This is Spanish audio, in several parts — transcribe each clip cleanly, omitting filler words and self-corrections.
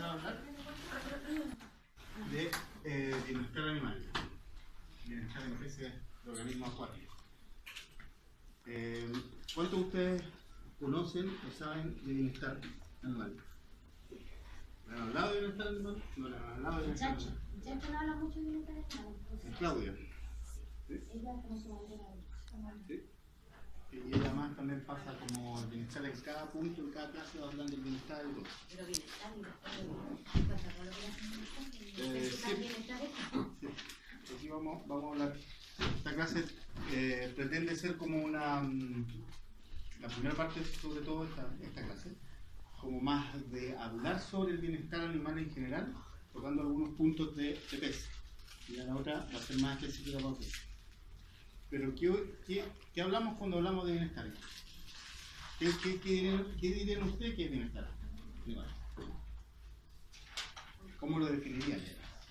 a hablar de bienestar animal, bienestar en especies de organismos acuáticos. ¿Cuántos de ustedes conocen o saben de bienestar animal? ¿Le han hablado de bienestar animal? ¿No le han hablado de bienestar animal? Chacho no habla mucho de bienestar animal. Es Claudia. ¿Sí? Ella como su bandera. ¿Sí? Y ella más también pasa como el bienestar en cada punto, en cada clase va hablando del bienestar y todo. Pero bienestar y Sí. Aquí vamos a hablar. Esta clase pretende ser como una. La primera parte, sobre todo, esta clase, como más de hablar sobre el bienestar animal en general, tocando algunos puntos de peso. Y la otra va a ser más específica para ustedes. Pero, ¿qué hablamos cuando hablamos de bienestar? ¿Qué dirían ustedes que es bienestar animal? ¿Cómo lo definirían?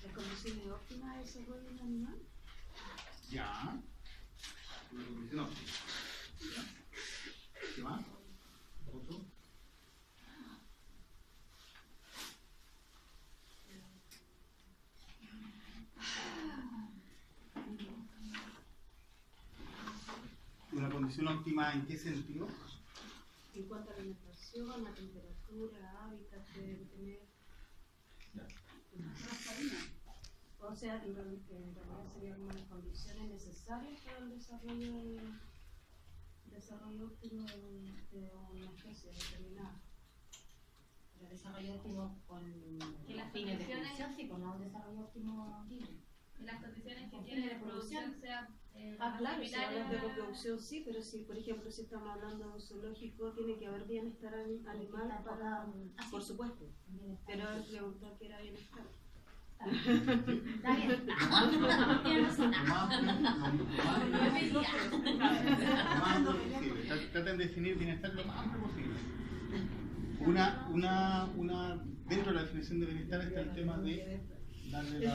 ¿Las condiciones óptimas de desarrollo del animal? Ya. Una condición óptima. ¿Ya? ¿Qué más? ¿Otro? ¿Una condición óptima en qué sentido? En cuanto a alimentación, a temperatura, hábitat que debe tener. O sea, en realidad serían como las condiciones necesarias para el desarrollo óptimo de una especie determinada. El desarrollo óptimo con que las fines de condiciones, producción, sí, pues no un desarrollo óptimo libre. que las condiciones que Con tiene fines de de producción producción. sean Claro, si similares hablas de a- reproducción sí, pero si por ejemplo si estamos hablando de un zoológico tiene que haber bienestar animal para, por supuesto, pero él preguntó qué era bienestar. Está bien. Tiene razón. Traten de definir bienestar lo más amplio posible. Dentro de la definición de bienestar está el tema de darle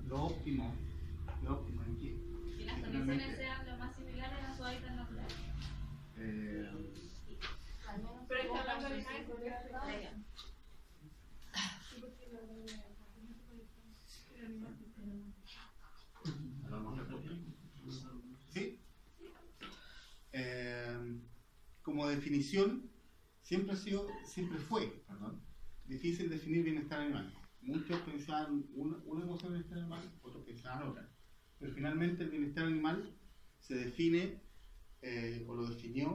lo óptimo en qué. que las condiciones sean lo más similares a su hábitat natural. Pero está hablando de animales. ¿Sí? Como definición, siempre fue difícil definir bienestar animal. Muchos pensaban una cosa de bienestar animal, otros pensaban otra. Pero finalmente el bienestar animal se define, o lo definió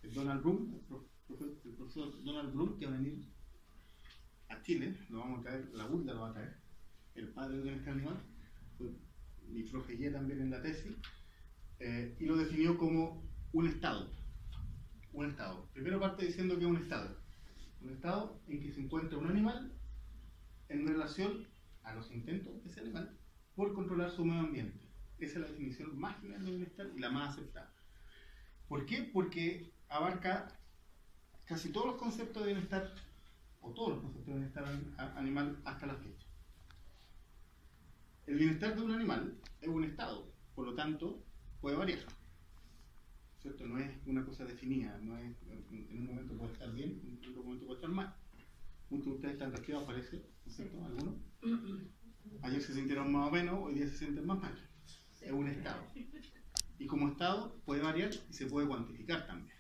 Donald Bloom, el profesor Donald Bloom, que va a venir a Chile, lo vamos a traer, la URLA lo va a traer, el padre del bienestar animal, fue mi profe guía también en la tesis, y lo definió como un estado. Un estado. Primero parte diciendo que es un estado en que se encuentra un animal en relación a los intentos de ese animal por controlar su medio ambiente. Esa es la definición más general de bienestar y la más aceptada. ¿Por qué? Porque abarca casi todos los conceptos de bienestar, o todos los conceptos de bienestar animal hasta la fecha. El bienestar de un animal es un estado, por lo tanto puede variar, ¿cierto? No es una cosa definida, no es, en un momento puede estar bien, en otro momento puede estar mal. Muchos de ustedes están resfriados, parece, ¿no es cierto? ¿Algunos? Ayer se sintieron más o menos, hoy día se sienten más mal. Es un estado. Y como estado puede variar y se puede cuantificar también.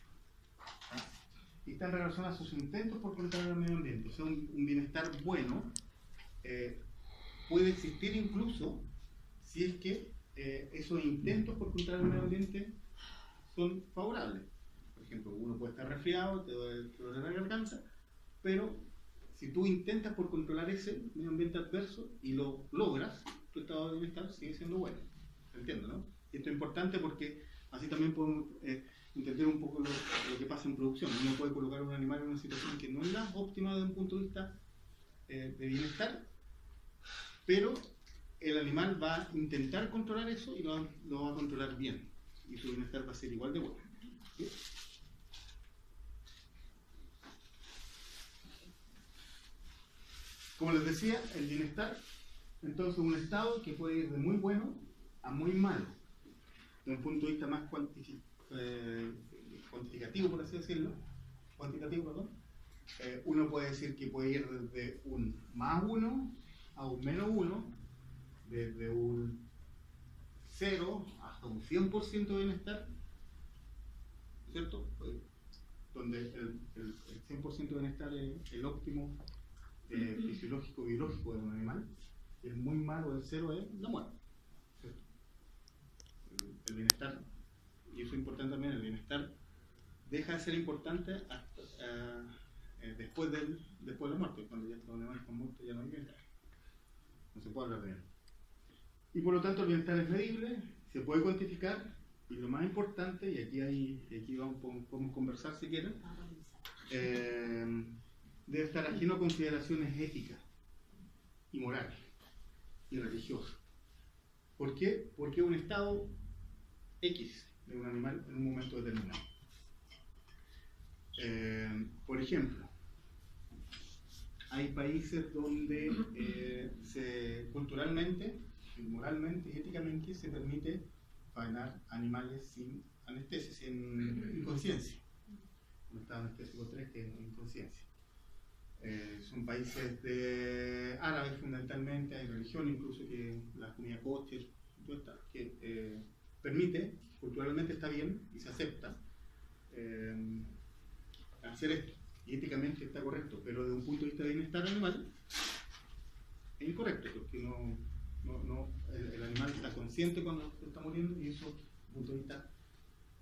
Y está en relación a sus intentos por controlar el medio ambiente. O sea, un bienestar bueno puede existir incluso si es que esos intentos por controlar el medio ambiente son favorables. Por ejemplo, uno puede estar resfriado, te duele la garganta, pero si tú intentas por controlar ese medio ambiente adverso y lo logras, tu estado de bienestar sigue siendo bueno. ¿Se entiende, no? Y esto es importante porque así también podemos entender un poco lo que pasa en producción. Uno puede colocar a un animal en una situación que no es la óptima desde un punto de vista de bienestar, pero el animal va a intentar controlar eso y lo va a controlar bien. Y su bienestar va a ser igual de bueno. ¿Sí? Como les decía, el bienestar, entonces, es un estado que puede ir de muy bueno a muy malo. Desde un punto de vista más cuantificativo, por así decirlo, uno puede decir que puede ir desde un +1 a un -1, desde un 0 hasta un 100% de bienestar, ¿cierto? Donde el 100% de bienestar es el óptimo fisiológico, biológico de un animal, y el muy malo del 0 es la muerte, ¿cierto? El bienestar, y eso es importante también, el bienestar deja de ser importante hasta, después de la muerte, cuando ya los animales están muertos ya no hay bienestar, no se puede hablar de él. Y por lo tanto el bienestar es medible, se puede cuantificar, y lo más importante, y aquí podemos conversar si quieren, debe estar ajeno a consideraciones éticas y morales y religiosas. ¿Por qué? Porque un estado X de un animal en un momento determinado. Por ejemplo, hay países donde culturalmente, moralmente y éticamente se permite faenar animales sin anestesia, sin inconsciencia. Un estado anestésico 3 que es inconsciencia. Son países árabes fundamentalmente, hay religión incluso que la comunidad kosher, que permite, culturalmente está bien y se acepta hacer esto. Y éticamente está correcto, pero desde un punto de vista de bienestar animal es incorrecto, porque el animal está consciente cuando está muriendo y eso, desde un punto de vista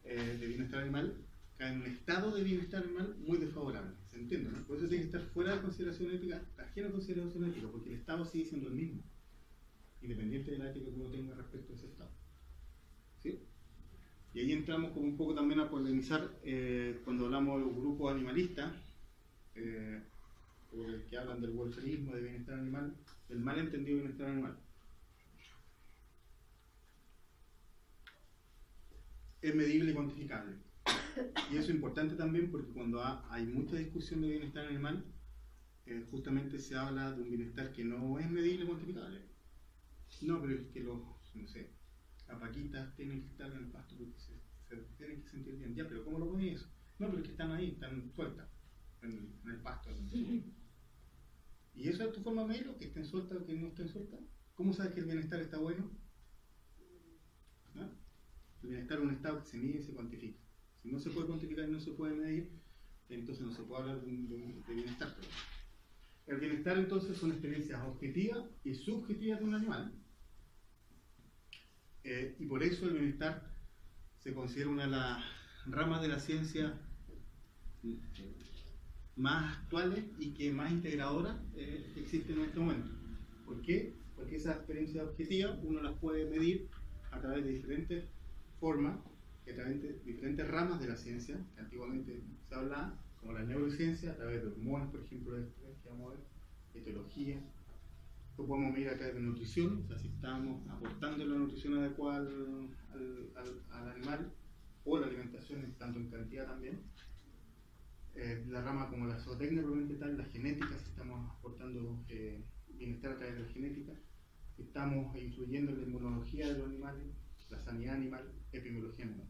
de bienestar animal, cae en un estado de bienestar animal muy desfavorable. ¿Se entiende? ¿No? Por eso tiene que estar fuera de consideración ética, ajeno a consideración ética, porque el estado sigue siendo el mismo, independiente de la ética que uno tenga respecto a ese estado. ¿Sí? Y ahí entramos como un poco también a polemizar cuando hablamos de los grupos animalistas, que hablan del welfareismo, de bienestar animal, del mal entendido bienestar animal. Es medible y cuantificable. Y eso es importante también porque cuando hay mucha discusión de bienestar animal, justamente se habla de un bienestar que no es medible y cuantificable. No, pero es que las vaquitas tienen que estar en el pasto porque se tienen que sentir bien. Ya, pero ¿cómo lo pones eso? No, pero es que están ahí, están sueltas en el pasto. ¿Y eso es tu forma de medirlo? ¿Que estén sueltas o que no estén sueltas? ¿Cómo sabes que el bienestar está bueno? ¿No? El bienestar es un estado que se mide y se cuantifica. Si no se puede cuantificar y no se puede medir, entonces no se puede hablar de bienestar. El bienestar entonces son experiencias objetivas y subjetivas de un animal. Y por eso el bienestar se considera una de las ramas de la ciencia más actuales y que más integradoras existen en este momento. ¿Por qué? Porque esas experiencias objetivas uno las puede medir a través de diferentes formas, a través de diferentes ramas de la ciencia, que antiguamente se hablaba, como la neurociencia, a través de hormonas, por ejemplo, que vamos a ver, etiología. Lo podemos medir a través de nutrición, o sea, si estamos aportando la nutrición adecuada al animal, o la alimentación, tanto en cantidad también. La rama como la zootecnia, probablemente tal, la genética, si estamos aportando bienestar a través de la genética, si estamos influyendo en la inmunología de los animales, la sanidad animal, epidemiología animal.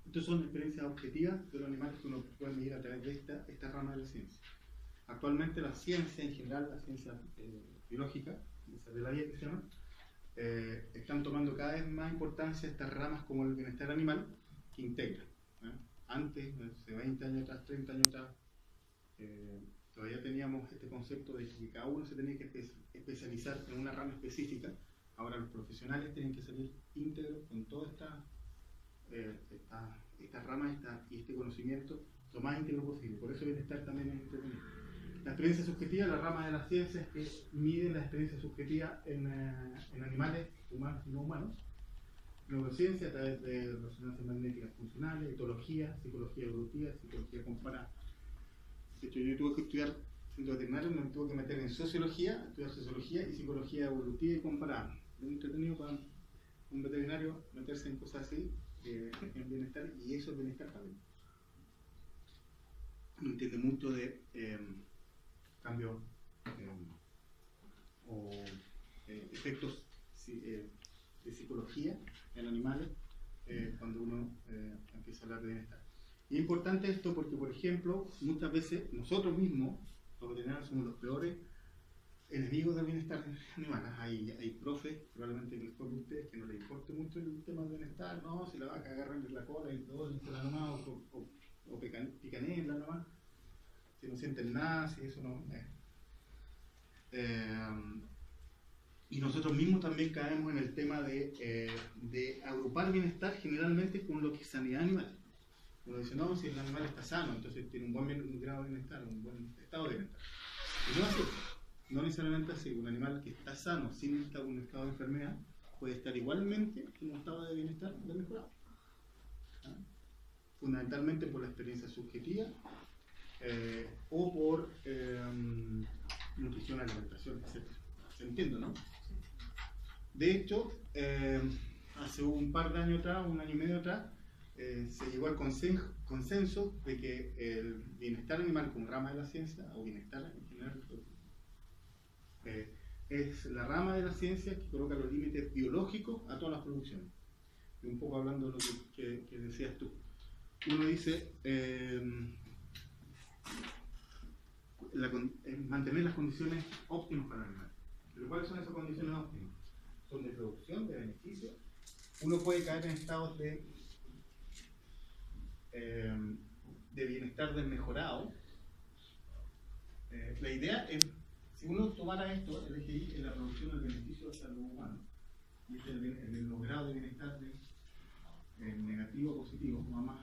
Estas son experiencias objetivas de los animales que uno puede medir a través de esta rama de la ciencia. Actualmente la ciencia en general, la ciencia biológica, de la vida que se llama, están tomando cada vez más importancia estas ramas como el bienestar animal que integran. Antes, hace 20 años atrás, 30 años atrás, todavía teníamos este concepto de que cada uno se tenía que especializar en una rama específica. Ahora los profesionales tienen que salir íntegros con todas estas ramas y este conocimiento lo más íntegro posible. Por eso el bienestar también es entretenido. La experiencia subjetiva, la rama de la ciencia es que mide la experiencia subjetiva en animales humanos y no humanos. Neurociencia a través de resonancias magnéticas funcionales, etología, psicología evolutiva, psicología comparada. De hecho, yo tuve que estudiar siendo veterinario, me tuve que meter en sociología, estudiar sociología y psicología evolutiva y comparada. Es muy entretenido para un veterinario meterse en cosas así, en bienestar, y eso es bienestar también. No entiende mucho de cambios o efectos de psicología en animales cuando uno empieza a hablar de bienestar. Y es importante esto porque, por ejemplo, muchas veces nosotros mismos, los veterinarios, somos los peores enemigos del bienestar animal. Hay profes, probablemente que les toque a ustedes, que no les importe mucho el tema del bienestar, no, si la vaca agarra en la cola y todo, la nomás, o picanela nomás, si no sienten nada, si eso no... y nosotros mismos también caemos en el tema de agrupar bienestar generalmente con lo que es sanidad animal. Uno dice, no, si el animal está sano, entonces tiene un buen grado de bienestar, un buen estado de bienestar. Y no es así. No necesariamente así. Un animal que está sano, sin un estado de enfermedad, puede estar igualmente en un estado de bienestar mejorado. ¿Ah? Fundamentalmente por la experiencia subjetiva o por nutrición, alimentación, etc. ¿Se entiende, no? De hecho, hace un par de años atrás, un año y medio atrás, se llegó al consenso de que el bienestar animal como rama de la ciencia, o bienestar en general, es la rama de la ciencia que coloca los límites biológicos a todas las producciones. Y un poco hablando de lo que decías tú. Uno dice mantener las condiciones óptimas para el animal. ¿Pero cuáles son esas condiciones óptimas? Son de producción, de beneficio. Uno puede caer en estados de bienestar desmejorado. La idea es, si uno tomara esto, el EGI en la producción del beneficio de salud humana, y el grado de bienestar negativo o positivo, más.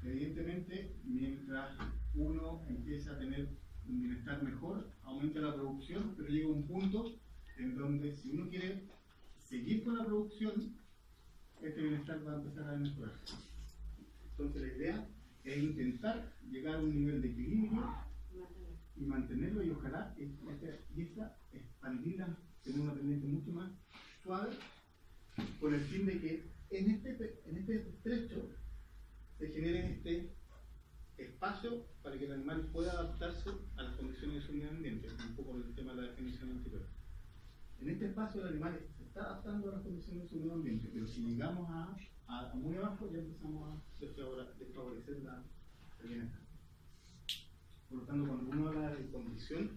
Evidentemente, mientras uno empieza a tener un bienestar mejor, aumenta la producción, pero llega un punto en donde si uno quiere seguir con la producción, este bienestar va a empezar a mejorar. Entonces la idea es intentar llegar a un nivel de equilibrio y mantenerlo, y ojalá expandirla, tener una tendencia mucho más suave, con el fin de que en este trecho se genere este espacio para que el animal pueda adaptarse a las condiciones de su medio ambiente, un poco el tema de la definición anterior. En este espacio el animal se está adaptando a las condiciones de su medio ambiente, pero si llegamos a muy abajo ya empezamos a desfavorecer el bienestar. Por lo tanto, cuando uno habla de condición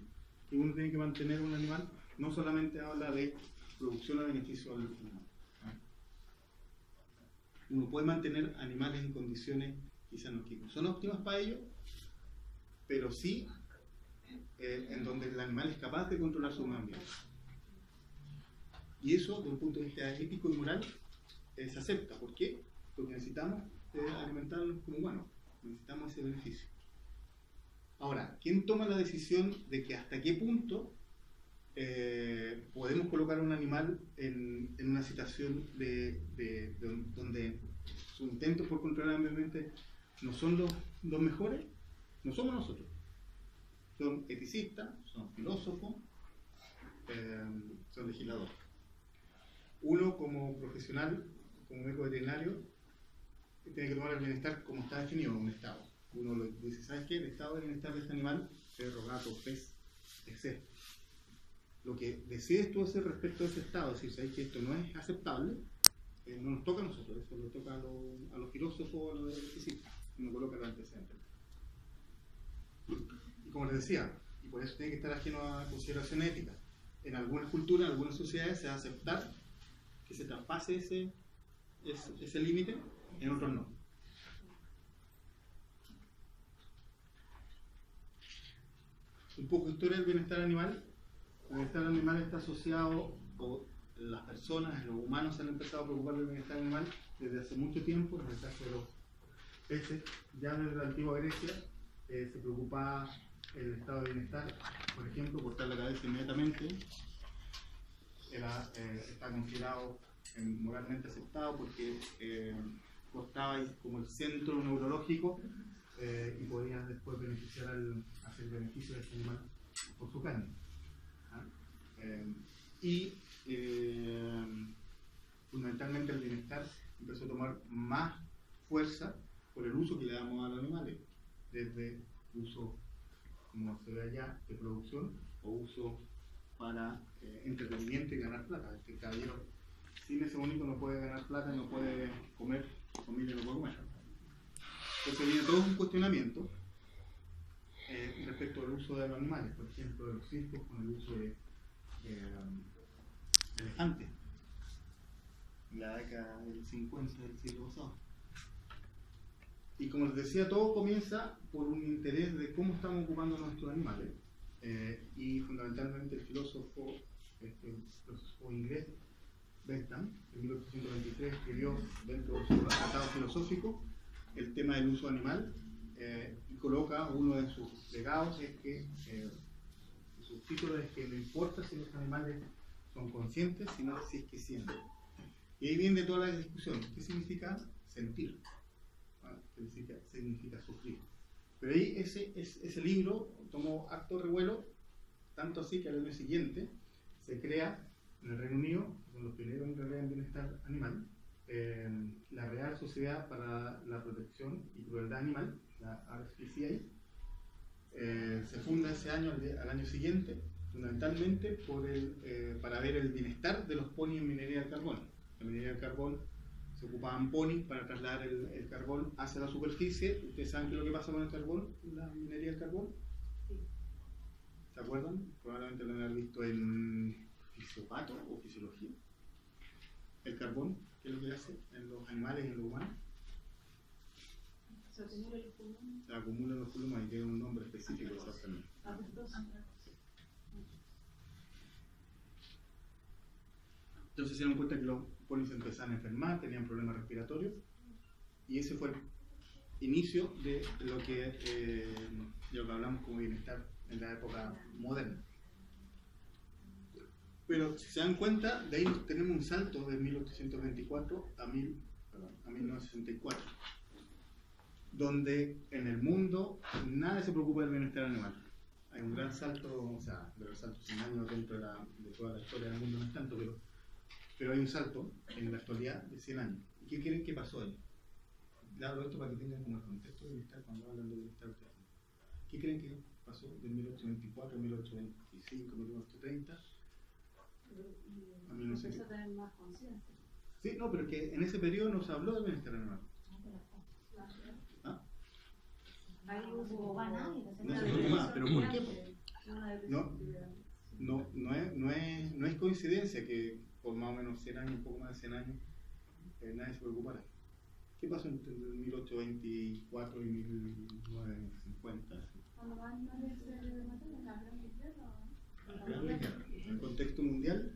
que uno tiene que mantener un animal, no solamente habla de producción a beneficio del humano. Uno puede mantener animales en condiciones quizás no son óptimas para ellos, pero sí en donde el animal es capaz de controlar su medio ambiente. Y eso, desde un punto de vista ético y moral, se acepta. ¿Por qué? Porque necesitamos alimentarnos como humanos, necesitamos ese beneficio. Ahora, ¿quién toma la decisión de que hasta qué punto podemos colocar a un animal en una situación donde sus intentos por controlar el medio ambiente no son los mejores? No somos nosotros. Son eticistas, son filósofos, son legisladores. Uno como profesional, como médico veterinario, tiene que tomar el bienestar como está definido en un estado. Uno lo dice, ¿sabes qué? El estado de bienestar de este animal, perro, gato, pez, es esto. Lo que decides tú hacer respecto a ese estado, es decir, ¿sabes que esto no es aceptable? No nos toca a nosotros, eso lo toca a los filósofos, a los eticistas, uno coloca los antecedentes. Y como les decía, y por eso tiene que estar ajeno a consideración ética. En algunas culturas, en algunas sociedades se va a aceptar que se traspase ese límite, en otros no. Un poco de historia del bienestar animal. El bienestar animal está asociado, o las personas, los humanos se han empezado a preocupar del bienestar animal desde hace mucho tiempo, en el caso de los peces. Ya desde la antigua Grecia se preocupaba el estado de bienestar, por ejemplo, cortar la cabeza inmediatamente. Está considerado moralmente aceptado porque cortaba como el centro neurológico y podía después beneficiar hacer beneficio de ese animal por su carne. Fundamentalmente el bienestar empezó a tomar más fuerza por el uso que le damos a los animales, desde uso, como se ve allá, de producción o uso para entretenimiento y ganar plata. El caballero sin ese bonito no puede ganar plata, no puede comer, su familia no puede comer. Entonces viene todo un cuestionamiento respecto al uso de los animales, por ejemplo, de los circos con el uso de elefantes en la década del 50 del siglo pasado. Y como les decía, todo comienza por un interés de cómo estamos ocupando nuestros animales, y fundamentalmente el filósofo inglés Bentham, en 1823 escribió dentro de su tratado filosófico el tema del uso animal, y coloca uno de sus legados, es que su título es que no importa si los animales son conscientes, sino si es que sienten. Y ahí viene toda la discusión. ¿Qué significa sentir? ¿Qué significa sufrir? Pero ahí ese libro tomó harto revuelo, tanto así que al año siguiente se crea en el Reino Unido, que son los pioneros en realidad en bienestar animal, la Real Sociedad para la Protección y Crueldad Animal, la RSPCA. Se funda ese año, al año siguiente, fundamentalmente para ver el bienestar de los ponis en minería del carbón. En minería del carbón se ocupaban ponis para trasladar el carbón hacia la superficie. ¿Ustedes saben qué es lo que pasa con el carbón, la minería del carbón? ¿Se acuerdan? Probablemente lo han visto en fisiopato o fisiología. El carbón, ¿qué es lo que hace en los animales y en los humanos? Se acumula los pulmones. Se acumula en los pulmones y tiene un nombre específico exactamente. Entonces se dieron cuenta que los ponis empezaban a enfermar, tenían problemas respiratorios, y ese fue el inicio de lo que hablamos como bienestar en la época moderna. Pero si se dan cuenta, de ahí tenemos un salto de 1824 a 1964, donde en el mundo nadie se preocupa del bienestar animal. Hay un gran salto, o sea, de los saltos 100 años dentro de toda la historia del mundo no es tanto, pero hay un salto en la actualidad de 100 años. ¿Y qué creen que pasó ahí? Le hablo esto para que tengan como el contexto de bienestar cuando hablan de bienestar. ¿Qué creen que pasó de 1824 a 1825, 1830? A 1900. Empezó a tener más conciencia. Sí, no, pero que en ese periodo no se habló del bienestar animal. ¿Ah? Ahí No se preocupa nadie. No se preocupa, pero ¿por qué? No es coincidencia que por más o menos 100 años, un poco más de 100 años, nadie se preocupara. ¿Qué pasó entre 1824 y 1950? Cuando más no les matan la gran guerra. En el contexto mundial,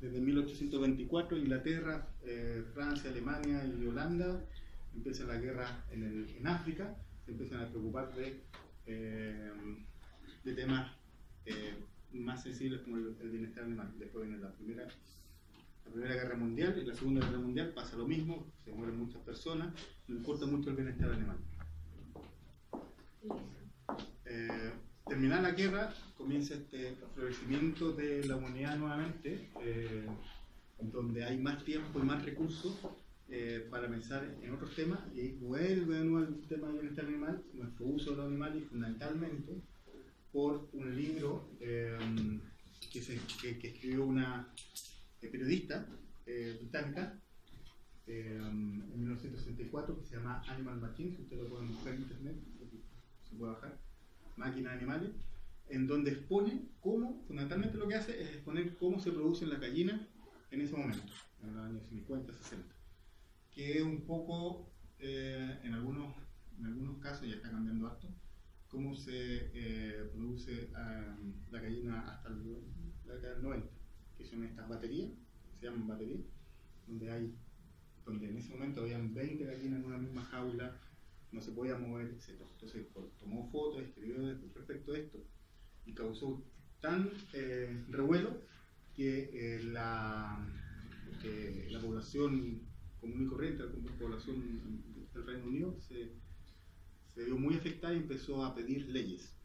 desde 1824, Inglaterra, Francia, Alemania y Holanda, empieza la guerra en África, se empiezan a preocupar de temas más sensibles como el bienestar animal. Después viene la Primera Guerra Mundial, y la Segunda Guerra Mundial pasa lo mismo, se mueren muchas personas, no importa mucho el bienestar animal. Terminada la guerra, comienza este florecimiento de la humanidad nuevamente, donde hay más tiempo y más recursos para pensar en otros temas, y vuelve de nuevo el tema del bienestar animal, nuestro uso de los animales, fundamentalmente por un libro que escribió una periodista británica en 1964, que se llama Animal Machines. Ustedes lo pueden buscar en internet, se puede bajar, Máquinas Animales, en donde expone cómo, fundamentalmente lo que hace es exponer cómo se producen las gallinas en ese momento, en los años 50, 60, que es un poco, en algunos casos, ya está cambiando harto, cómo se produce la gallina hasta la década del 90, que son estas baterías, se llaman baterías, donde en ese momento habían 20 gallinas en una misma jaula, no se podía mover, etc. Entonces tomó fotos, escribió respecto a esto, y causó tan revuelo que la población común y corriente, la población del Reino Unido, se vio muy afectada y empezó a pedir leyes.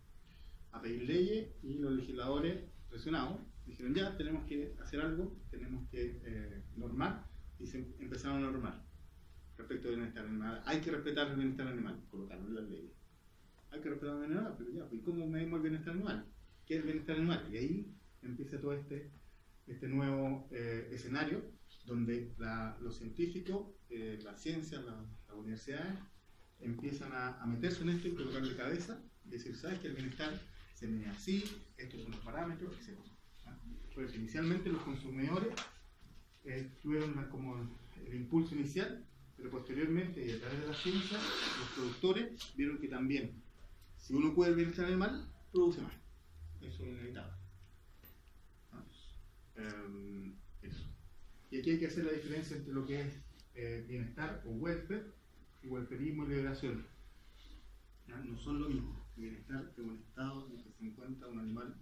Y los legisladores presionados dijeron: ya, tenemos que hacer algo, tenemos que normar, y se empezaron a normar respecto del bienestar animal. Hay que respetar el bienestar animal, colocaron en las leyes. Hay que respetar el bienestar animal, pero ya, ¿y cómo medimos el bienestar animal? ¿Qué es el bienestar animal? Y ahí empieza todo este nuevo escenario, donde los científicos, la ciencia, las universidades, empiezan a meterse en esto y colocarle cabeza y decir, ¿sabes que el bienestar se mide así? Estos son los parámetros, etc. Pues inicialmente los consumidores tuvieron como el impulso inicial, pero posteriormente y a través de la ciencia, los productores vieron que también, si uno cuida el bienestar animal, produce más. Eso es inevitable. Eso. Y aquí hay que hacer la diferencia entre lo que es bienestar o welfare y welfareismo y liberación. ¿Ya? No son lo mismo. El bienestar es un estado en el que se encuentra un animal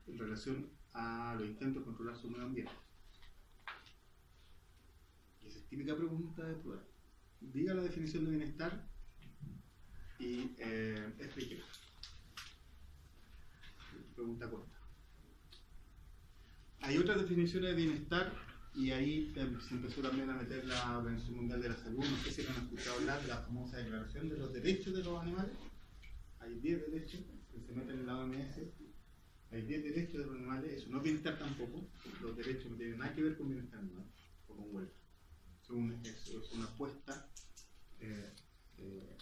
en relación a los intentos de controlar su medio ambiente. Y esa es típica pregunta de prueba. Diga la definición de bienestar y explíquela. Pregunta corta. Hay otras definiciones de bienestar y ahí se empezó también a meter la Organización Mundial de la Salud. No sé si han escuchado hablar de la famosa Declaración de los Derechos de los Animales. Hay 10 derechos que se meten en la OMS. Hay 10 derechos de los animales. Eso no es bienestar tampoco. Los derechos no tienen nada que ver con bienestar animal o con welfare. Es una apuesta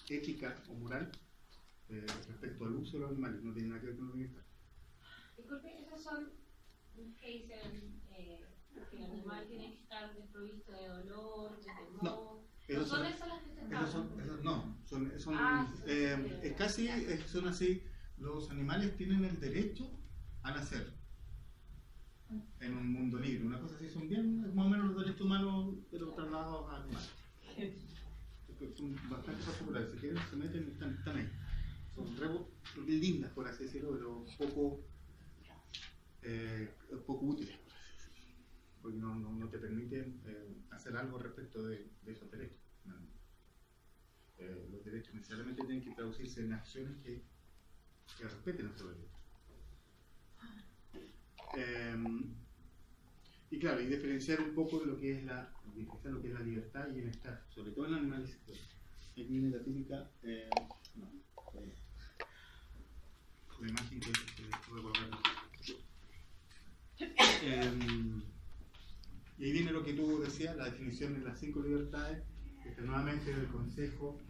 ética o moral respecto al uso de los animales. No tiene nada que ver con el bienestar. Disculpe, esos son que dicen que el animal tiene que estar desprovisto de dolor, de temor. No, ¿No son esas las que se estaban? No, son Sí. casi son así. Los animales tienen el derecho a nacer en un mundo libre. Una cosa así, son bien más o menos los derechos humanos, pero trasladados a animales. Son bastante particulares. Si quieren, se meten y están ahí. Son lindas, por así decirlo, pero poco útiles, por así decirlo, porque no te permiten hacer algo respecto de esos derechos. Los derechos necesariamente tienen que traducirse en acciones que respeten esos derechos. Y claro, y diferenciar un poco lo que es la libertad y bienestar, sobre todo en animales. Aquí viene la típica la imagen que voy a colocar. Y ahí viene lo que tú decías, la definición de las 5 libertades, que está nuevamente del Consejo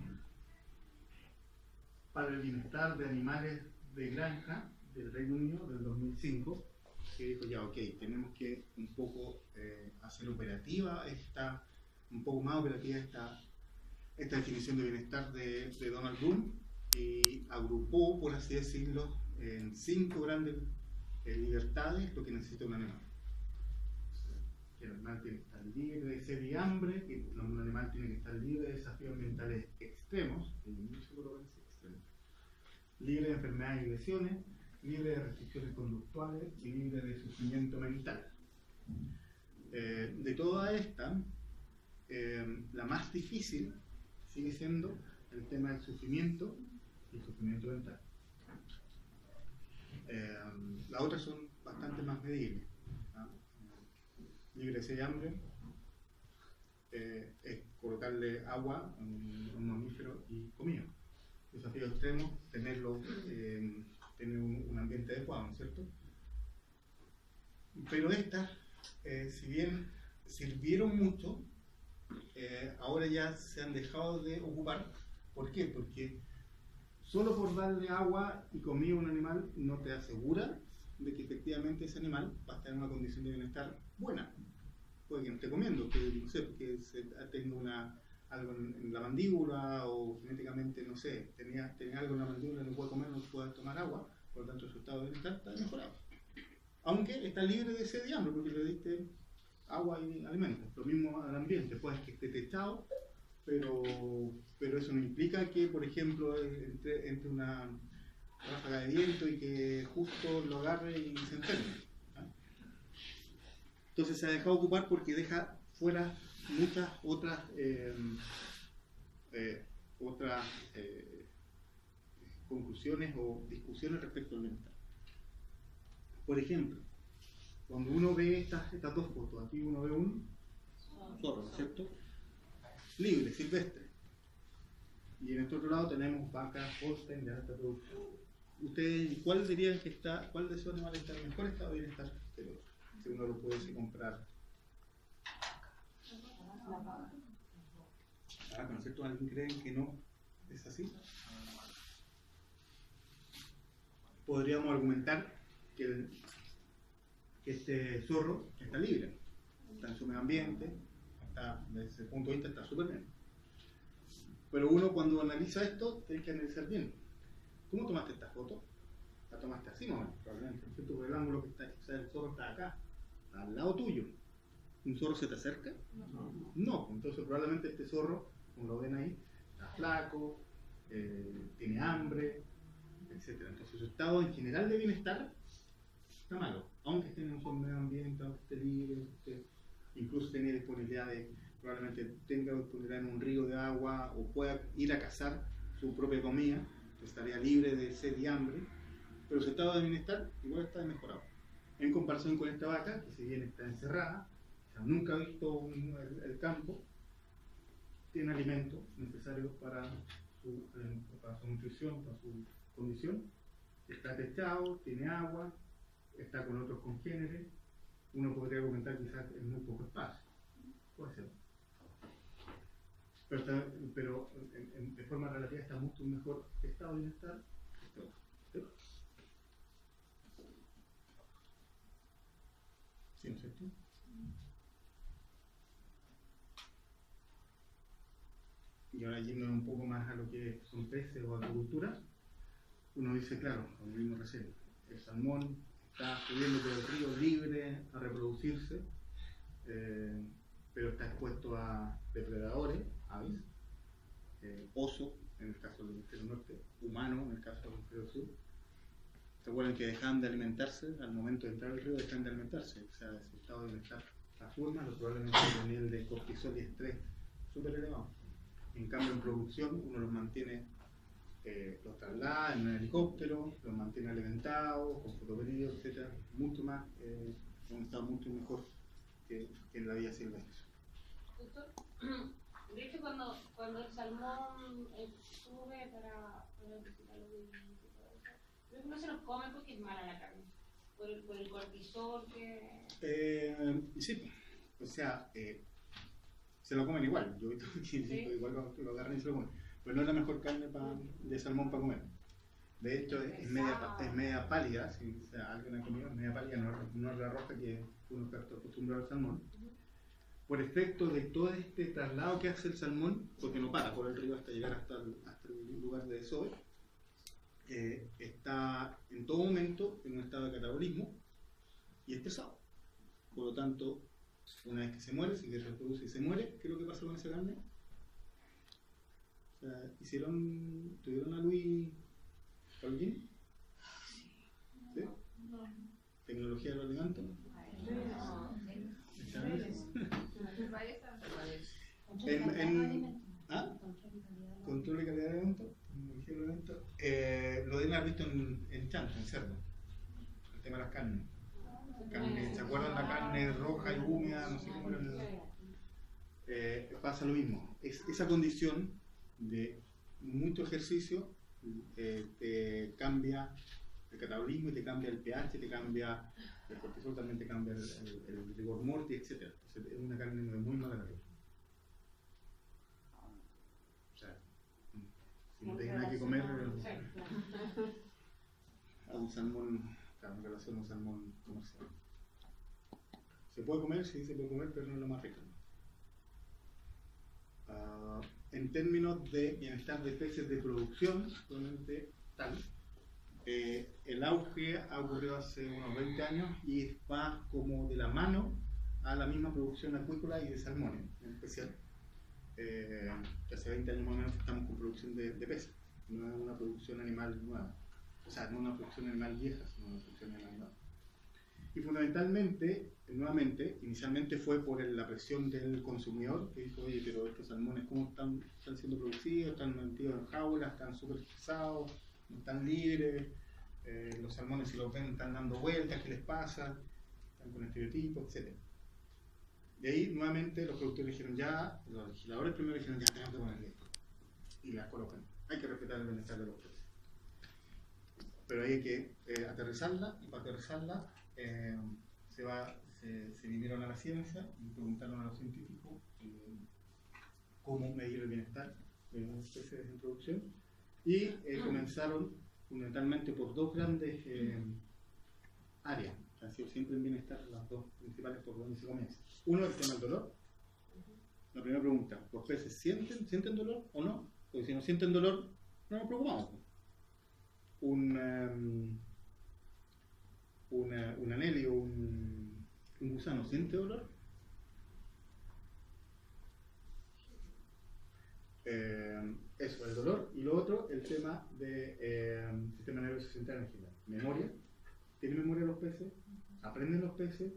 para el Bienestar de Animales de Granja del Reino Unido del 2005, que dijo ya, ok, tenemos que un poco hacer operativa un poco más operativa esta definición de bienestar de Donald Bloom, y agrupó, por así decirlo, en 5 grandes libertades lo que necesita un animal. Que el animal tiene que estar libre de sed y hambre, que un animal tiene que estar libre de desafíos ambientales extremos, libre de enfermedades y lesiones, libre de restricciones conductuales y libre de sufrimiento mental. De toda esta, la más difícil sigue siendo el tema del sufrimiento y el sufrimiento mental. Las otras son bastante más medibles. Libre de sed y hambre es colocarle agua a un mamífero y comida. Desafío extremo, tener un ambiente adecuado, ¿no es cierto? Pero estas, si bien sirvieron mucho, ahora ya se han dejado de ocupar. ¿Por qué? Porque solo por darle agua y comida a un animal no te asegura de que efectivamente ese animal va a estar en una condición de bienestar buena. Puede que no esté comiendo, que no sé, que tenga algo en la mandíbula, o genéticamente, no sé, tenía algo en la mandíbula, no puede comer, no puede tomar agua, por lo tanto su estado de bienestar está mejorado. Aunque está libre de sed y hambre, porque le diste agua y alimentos. Lo mismo al ambiente, puede que esté techado, pero eso no implica que, por ejemplo, entre una ráfaga de viento y que justo lo agarre y se enferme. Entonces se ha dejado ocupar porque deja fuera muchas otras conclusiones o discusiones respecto al bienestar. Por ejemplo, cuando uno ve estas 2 fotos, aquí uno ve un zorro, ¿no es cierto? Libre, silvestre. Y en este otro lado tenemos vacas Holstein de alta producción. ¿Ustedes cuál dirían cuál de esos animales está en mejor estado de bienestar que el otro? Si uno lo pudiese comprar. ¿No es cierto? ¿Alguien cree que no ¿Es así? Podríamos argumentar que este zorro está libre, está en su medio ambiente, está, desde ese punto de vista está súper bien. Pero uno cuando analiza esto, tiene que analizar bien. ¿Cómo tomaste esta foto? La tomaste así, ¿no? Probablemente, ¿cierto? Por el ángulo que está, o sea, el zorro está acá, al lado tuyo. ¿Un zorro se te acerca? No, entonces probablemente este zorro, como lo ven ahí, está flaco, tiene hambre, etc. Entonces su estado en general de bienestar está malo, aunque esté en un medio ambiente, aunque esté libre, incluso tenga disponibilidad de, probablemente tenga disponibilidad en un río de agua o pueda ir a cazar su propia comida, estaría libre de sed y hambre, pero su estado de bienestar igual está mejorado. En comparación con esta vaca, que si bien está encerrada, o sea, nunca ha visto el campo, tiene alimentos necesarios para su nutrición, para su condición, está techado, tiene agua, está con otros congéneres, uno podría argumentar quizás en muy poco espacio, puede ser. Pero de forma relativa está mucho mejor estado de bienestar que este otro. ¿Sí, no es cierto? Y ahora yendo un poco más a lo que son peces o agricultura, uno dice, claro, como vimos recién, el salmón está subiendo por el río libre a reproducirse, pero está expuesto a depredadores, aves, oso en el caso del hemisferio norte, humano en el caso del hemisferio sur. ¿Se acuerdan que dejan de alimentarse? Al momento de entrar al río dejan de alimentarse, o sea, su estado de bienestar azul, más probablemente el nivel de cortisol y estrés súper elevado. En cambio, en producción, uno los mantiene, los traslada en un helicóptero, los mantiene alimentados, con fotoperíodos, etc. Mucho más, en un estado mucho mejor que en la vida silvestre. Doctor, de hecho, cuando el salmón sube para visitar los niños, creo que no se los come porque es mala la carne, por el cortisol que... Sí, o sea, se lo comen igual. Yo he visto que igual lo agarran y se lo comen. Pero no es la mejor carne de salmón para comer. De hecho, es media pálida. Si o sea, alguien ha comido, es media pálida, no es la roja que uno está acostumbrado al salmón. Por efecto de todo este traslado que hace el salmón, porque no para por el río hasta llegar hasta el lugar de desove, está en todo momento en un estado de catabolismo y es pesado. Por lo tanto, una vez que se muere, si se reproduce y se muere, ¿qué es lo que pasa con esa carne? O sea, ¿tuvieron a Luis Holguín? ¿Sí? ¿Tecnología de los alimentos? Control de calidad de alimentos. Lo deben haber visto en chancho, en cerdo. El tema de las carnes. ¿Se acuerdan la carne roja y húmeda? No sé cómo era. Pasa lo mismo. Esa condición de mucho ejercicio te cambia el catabolismo y te cambia el pH, te cambia el cortisol, también te cambia el rigor mortis, etc. Entonces es una carne de muy mala calidad. O sea, si no tienes nada que comer, a un salmón, claro, en relación a un salmón comercial. ¿Se puede comer? Sí, se puede comer, pero no es lo más rico. En términos de bienestar de peces de producción, actualmente tal, el auge ha ocurrido hace unos 20 años y va como de la mano a la misma producción acuícola y de salmones, en especial. Que hace 20 años más o menos estamos con producción de peces, no es una producción animal nueva, o sea, no una producción animal vieja, sino una producción animal nueva. Y fundamentalmente, nuevamente, inicialmente fue por la presión del consumidor, que dijo, oye, pero estos salmones, ¿cómo están siendo producidos? Están metidos en jaulas, están súper estresados, no están libres, los salmones si los ven están dando vueltas, ¿qué les pasa? Están con estereotipos, etc. De ahí, nuevamente, los productores dijeron ya, los legisladores primero dijeron ya, tenemos que ponerle esto. Y las colocan. Hay que respetar el bienestar de los peces. Pero hay que aterrizarla, y para aterrizarla se vinieron a la ciencia y preguntaron a los científicos cómo medir el bienestar una especie de introducción, y comenzaron fundamentalmente por dos grandes áreas, que han sido siempre en bienestar las dos principales por donde se comienza. Uno es el tema del dolor. La primera pregunta, ¿los peces sienten dolor o no? Porque si no sienten dolor, no nos preocupamos. Un anelli o un gusano siente dolor. Eso, el dolor. Y lo otro, el tema del sistema nervioso central en general. Memoria. ¿Tienen memoria los peces? ¿Aprenden los peces?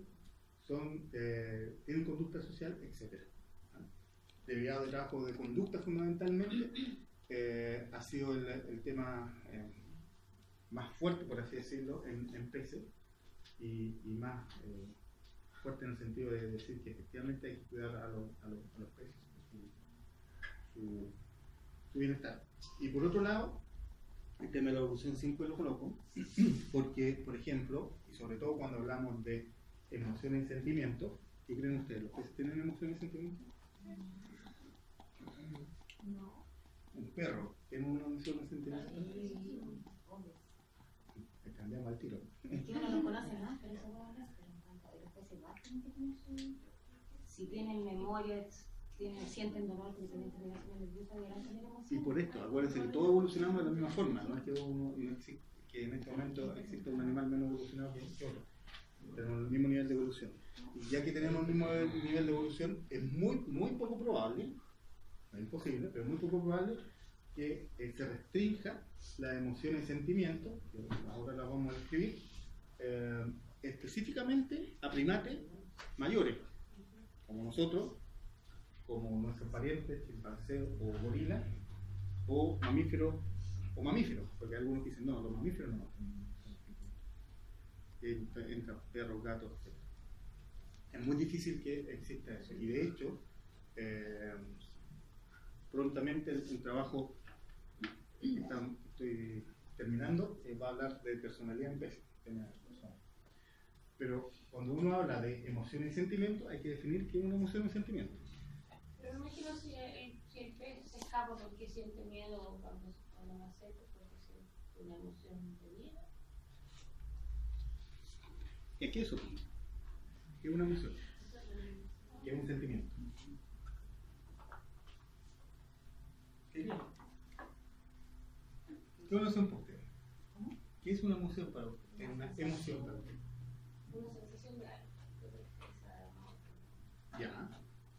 ¿Tienen conducta social? Etcétera. Derivado de trabajo de conducta fundamentalmente, ha sido el tema más fuerte, por así decirlo, en peces y más fuerte en el sentido de decir que efectivamente hay que cuidar a los peces, su bienestar. Y por otro lado, el tema de la evolución 5 lo coloco porque, por ejemplo, y sobre todo cuando hablamos de emociones y sentimientos, ¿qué creen ustedes? ¿Los peces tienen emociones y sentimientos? No. Un perro tiene una emoción y sentimientos. Le cambiamos al tiro. Es que uno lo conoce más, pero eso va a hablar, pero en cuanto a los peces más tienen que tener si tienen memoria, sienten dolor, tienen terminaciones nerviosas, deberán tener emociones. Y por esto, acuérdense que todos evolucionamos de la misma forma, no es que, que en este momento existe un animal menos evolucionado que otro. Tenemos el mismo nivel de evolución. Y ya que tenemos el mismo nivel de evolución, es muy poco probable, no es imposible, pero es muy poco probable que se restrinja la emoción y sentimiento, que ahora la vamos a describir, específicamente a primates mayores, como nosotros, como nuestros parientes, chimpancés o gorila, o mamíferos, porque algunos dicen, no, los mamíferos no. Entra perros, gatos, etc. Es muy difícil que exista eso. Y de hecho, prontamente el trabajo que estoy terminando va a hablar de personalidad en peces. Pero cuando uno habla de emoción y sentimiento, hay que definir qué es una emoción y sentimiento. Pero me imagino si el pez se escapa porque siente miedo cuando nace, porque siente una emoción de miedo. ¿Y qué es eso? ¿Qué es una emoción? ¿Qué es un sentimiento? ¿Qué es una emoción para usted? ¿Qué es una emoción para usted? ¿Qué es una emoción para usted? Una sensación de tristeza, amor. Ya.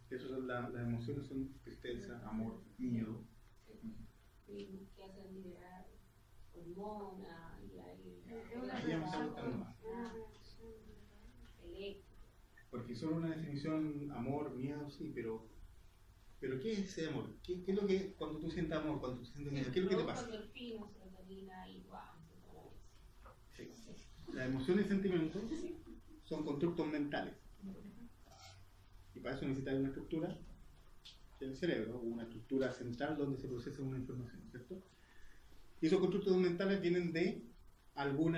Eso son las emociones son tristeza, amor, miedo. Sí. Que hacen liberar hormonas y Ahí ya me está gustando más. Porque solo una definición, amor, miedo, sí, pero ¿qué es ese amor? ¿Qué es lo que, cuando tú sientes amor, cuando tú sientes miedo, qué es lo que te pasa? Sí. Las emociones y sentimientos son constructos mentales. Y para eso necesitas una estructura del cerebro, una estructura central donde se procesa una información, ¿cierto? Y esos constructos mentales vienen de algún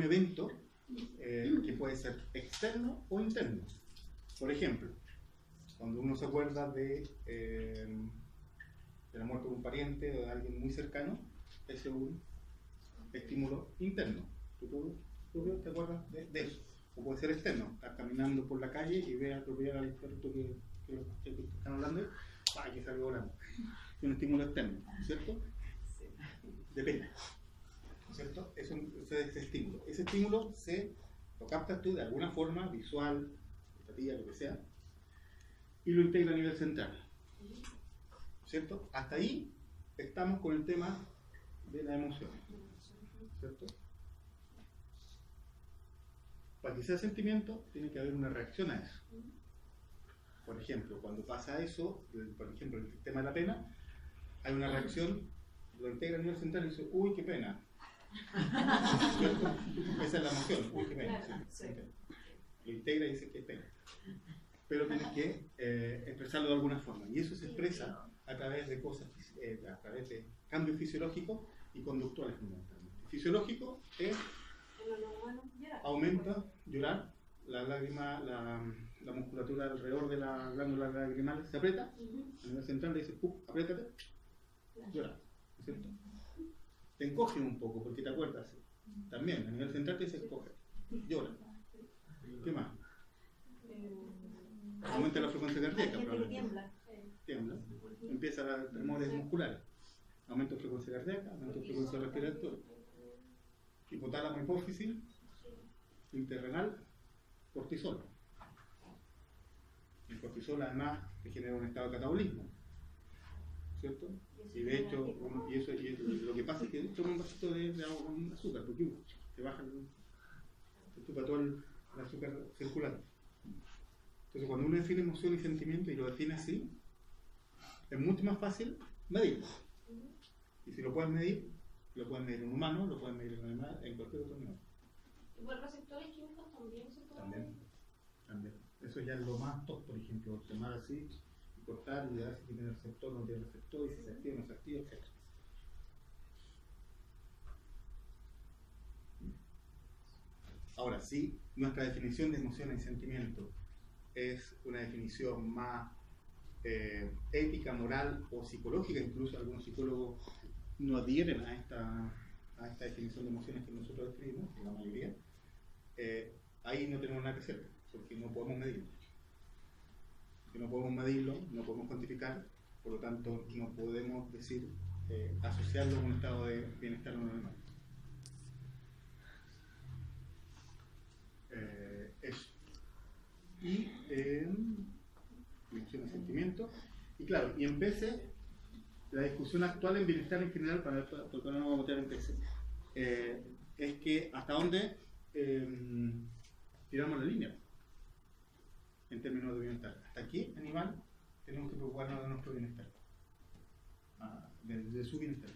evento que puede ser externo o interno. Por ejemplo, cuando uno se acuerda de la muerte de un pariente o de alguien muy cercano, ese es un estímulo interno. ¿Tú te acuerdas de eso? O puede ser externo. Estás caminando por la calle y ves atropellar al perrito que están hablando, ¡ay! Que salga volando. Es un estímulo externo, ¿cierto? Depende. ¿Cierto? Es ese estímulo. Ese estímulo lo captas tú de alguna forma, visual, gustativa, lo que sea, y lo integra a nivel central. ¿Cierto? Hasta ahí estamos con el tema de la emoción. ¿Cierto? Para que sea sentimiento, tiene que haber una reacción a eso. Por ejemplo, cuando pasa eso, por ejemplo, el tema de la pena, hay una reacción, lo integra a nivel central y dice, uy, qué pena. ¿Cierto? Esa es la emoción, uy, qué pena. Sí. Lo integra y dice, qué pena. Pero tienes que expresarlo de alguna forma. Y eso se expresa a través de cosas, a través de cambios fisiológicos y conductuales fundamentalmente. Fisiológico es aumenta, llorar, la lágrima, la musculatura alrededor de la glándula lagrimal se aprieta, a nivel central le dice, apriétate, llora, ¿no es cierto? Te encoge un poco porque te acuerdas. También, a nivel central te dice encoge, llora. ¿Qué más? Aumenta la frecuencia cardíaca, probablemente. Tiembla. Empieza a dar tremores musculares. Aumento de frecuencia cardíaca, aumento de frecuencia respiratoria. Hipotálamo, hipófisis, interrenal, cortisol. El cortisol además te genera un estado de catabolismo, ¿cierto? Y de hecho, y lo que pasa es que toma un vasito de agua con azúcar, porque te baja te chupa todo el azúcar circulante. Entonces, cuando uno define emoción y sentimiento y lo define así, es mucho más fácil medirlo. Y si lo pueden medir en un humano, lo pueden medir en un animal, en cualquier otro animal. ¿Y por receptores químicos también se puede? También. Eso ya es lo más top, por ejemplo, tomar así y cortar y ver si tiene receptor o no tiene receptor, y si se activa o no se activa, etc. Ahora, sí, nuestra definición de emoción y sentimiento es una definición más ética, moral o psicológica. Incluso algunos psicólogos no adhieren a esta definición de emociones que nosotros describimos, la mayoría. Ahí no tenemos nada que hacer, porque no podemos medirlo. Si no podemos medirlo, no podemos cuantificar, por lo tanto no podemos decir, asociarlo con un estado de bienestar en un animal. Eso. Y emoción y sentimiento. Y claro, y en PC, la discusión actual en bienestar en general, porque no nos vamos a meter en PC, es que hasta dónde tiramos la línea en términos de bienestar. Hasta aquí, animal, tenemos que preocuparnos de nuestro bienestar, de su bienestar.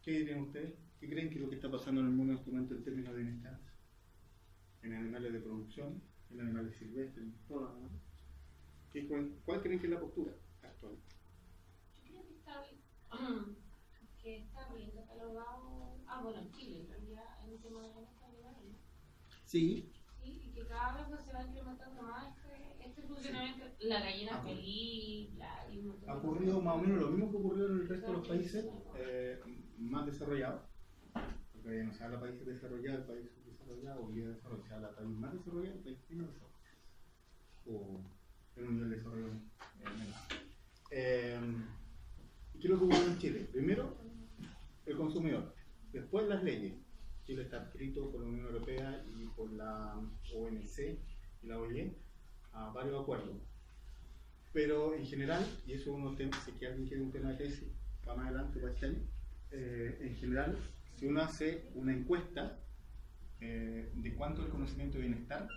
¿Qué dirían ustedes? ¿Qué creen que es lo que está pasando en el mundo en este momento en términos de bienestar? En animales de producción, en animales silvestres, en todos los animales. ¿Cuál creen que es la postura actual? Yo creo que está bien catalogado. Bueno, en Chile, en realidad, en el tema de bienestar animal, ¿no? Sí. Sí, y que cada vez se va incrementando más este funcionamiento. La gallina feliz, y un montón de Ha ocurrido más o menos lo mismo que ocurrió en el resto de los países más desarrollados. Porque ya no se habla países desarrollados, países desarrollados, o bien desarrollados, se habla país más desarrollado, país menos desarrollado. O en un nivel de desarrollo menor. ¿Y qué es lo que ocurre en Chile? Primero, el consumidor. Después, las leyes. Chile está adscrito por la Unión Europea y por la OMC y la OIE a varios acuerdos. Pero en general, y eso uno si que alguien quiere un tema de tesis para más adelante, para este año, en general, si uno hace una encuesta de cuánto es el conocimiento de bienestar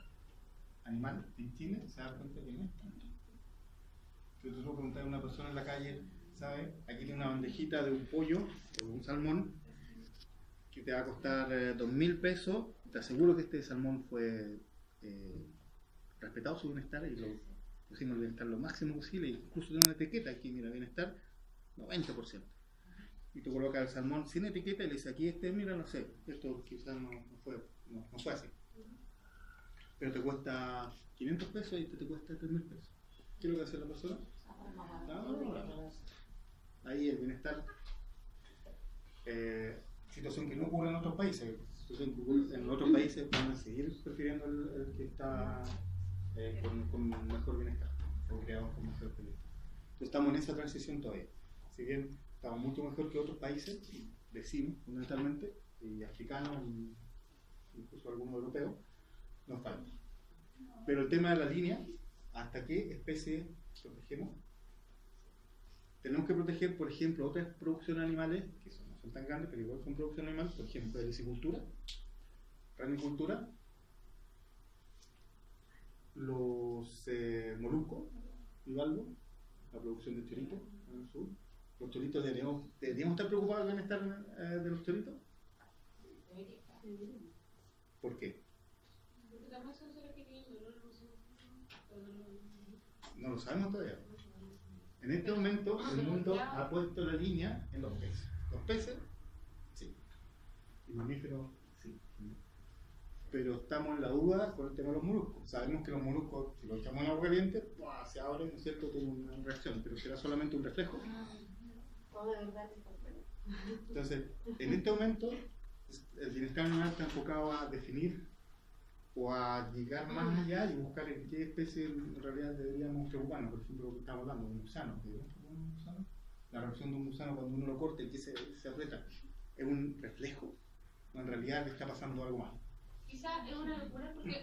animal en Chile, se da cuenta que no es tanto. Entonces tú preguntas a una persona en la calle, ¿sabe? Aquí tiene una bandejita de un pollo o de un salmón que te va a costar 2.000 pesos. Te aseguro que este salmón fue respetado su bienestar y lo pusimos el bienestar lo máximo posible. Incluso tiene una etiqueta aquí, mira, bienestar 90%. Y tú colocas el salmón sin etiqueta y le dices, aquí mira, no sé, esto quizás no fue así. Pero te cuesta 500 pesos y te cuesta 3.000 pesos. ¿Qué es lo que hace la persona? Ahí el bienestar, situación que no ocurre en otros países. Situación que ocurre en otros países van a seguir prefiriendo el que está con mejor bienestar, o creados con mejor bienestar. Entonces estamos en esa transición todavía. Si bien estamos mucho mejor que otros países, vecinos fundamentalmente, y africanos, y incluso algunos europeos, nos falta. Pero el tema de la línea, ¿hasta qué especie protegemos? Tenemos que proteger, por ejemplo, otras producciones animales, que no son tan grandes, pero igual son producción animal, por ejemplo, helicicultura, ranicultura, los moluscos, bivalvos, la producción de choritos en el sur. Los choritos, ¿deberíamos estar preocupados del bienestar de los choritos? ¿Por qué? Porque también son seres que tienen dolor, No lo sabemos todavía. En este momento, el mundo ha puesto la línea en los peces. Los peces, sí. Y mamíferos, sí. pero estamos en la duda con el tema de los moluscos. Sabemos que los moluscos, si los echamos en agua caliente, ¡buah!, se abren, ¿no es cierto?, tienen una reacción, pero será solamente un reflejo. O de verdad que está bueno. Entonces, en este momento, el bienestar animal está enfocado a definir o a llegar más allá y buscar en qué especie en realidad deberíamos preocuparnos. Por ejemplo, lo que estamos hablando, un gusano. ¿Un gusano? La reacción de un gusano cuando uno lo corta y que se aprieta es un reflejo. No, en realidad le está pasando algo más. Quizás es una locura porque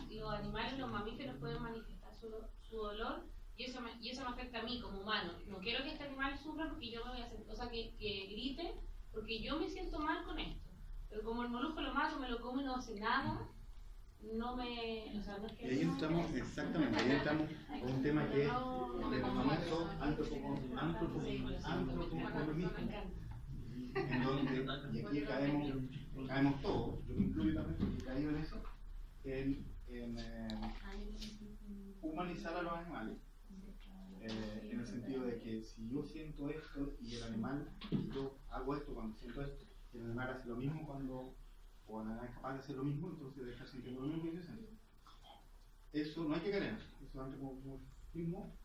los animales, los mamíferos pueden manifestar su dolor y eso me afecta a mí como humano. No quiero que este animal sufra porque yo me voy a sentir, o sea, que grite porque yo me siento mal con esto. Pero como el molusco lo mato, me lo como y no hace nada, no me... O sea, no es que... Y ahí entramos, exactamente, ahí entramos a un tema que es el famoso antropomorfismo, en donde, y aquí caemos todos, yo me incluyo también porque he caído en eso, en humanizar a los animales, en el sentido de que si yo siento esto y el animal, yo hago esto cuando siento esto, y el animal hace lo mismo cuando, o el animal es capaz de hacer lo mismo, entonces deja sentir lo mismo que yo siento. Eso no hay que caer en eso, eso es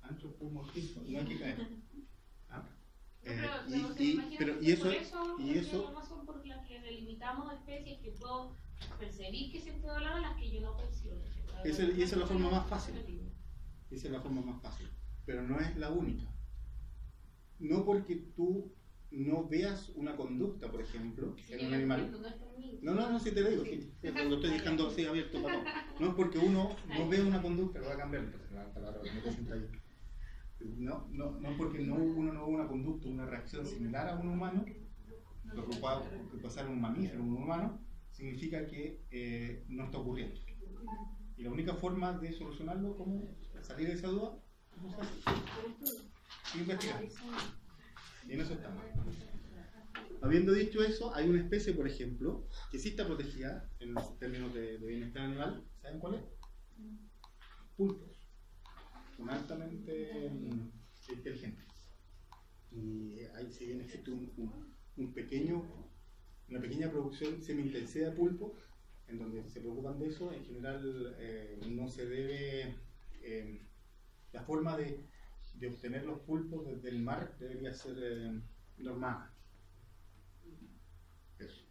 antropomorfismo, no hay que caer. ¿Ah? Y eso es la razón por la que delimitamos especies que puedo percibir que siento dolor a las que yo no percibo. Y esa es la forma más fácil. Esa es la forma más fácil, pero no es la única. No porque tú no veas una conducta, por ejemplo, en un animal. No, si te lo digo, sí, lo estoy dejando así abierto para todo. No es porque uno no ve una conducta, lo va a cambiar, entonces la palabra no te sienta ahí. No es porque uno no ve una conducta, una reacción similar a un humano, lo que puede pasar en un mamífero, en un humano, significa que no está ocurriendo. Y la única forma de solucionarlo, ¿cómo salir de esa duda? ¿Cómo se hace? Investigar. Y en eso estamos. Habiendo dicho eso, hay una especie, por ejemplo, que sí está protegida en los términos de bienestar animal. ¿Saben cuál es? Pulpos. Son altamente inteligentes. Y ahí, si bien existe una pequeña producción semi-intensiva de pulpos, en donde se preocupan de eso, en general no se debe, la forma de obtener los pulpos desde el mar debería ser normal. Eso.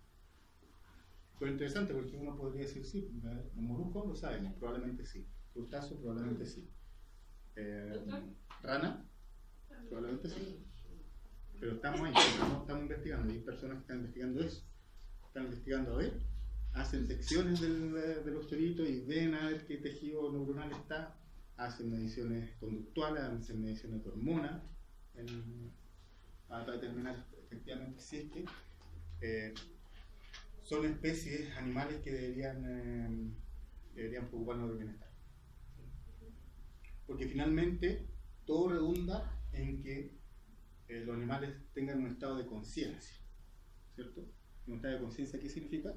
Pero interesante porque uno podría decir sí, los moluscos lo sabemos, probablemente sí, crustáceos probablemente sí, rana probablemente sí, pero estamos ahí, estamos investigando, y hay personas que están investigando eso, están investigando a ver, hacen secciones de los choritos y ven a ver qué tejido neuronal está, hacen mediciones conductuales, hacen mediciones de hormonas para determinar efectivamente si es que son especies animales que deberían preocuparnos del bienestar. Porque finalmente todo redunda en que los animales tengan un estado de conciencia, ¿cierto? Un estado de conciencia, ¿qué significa?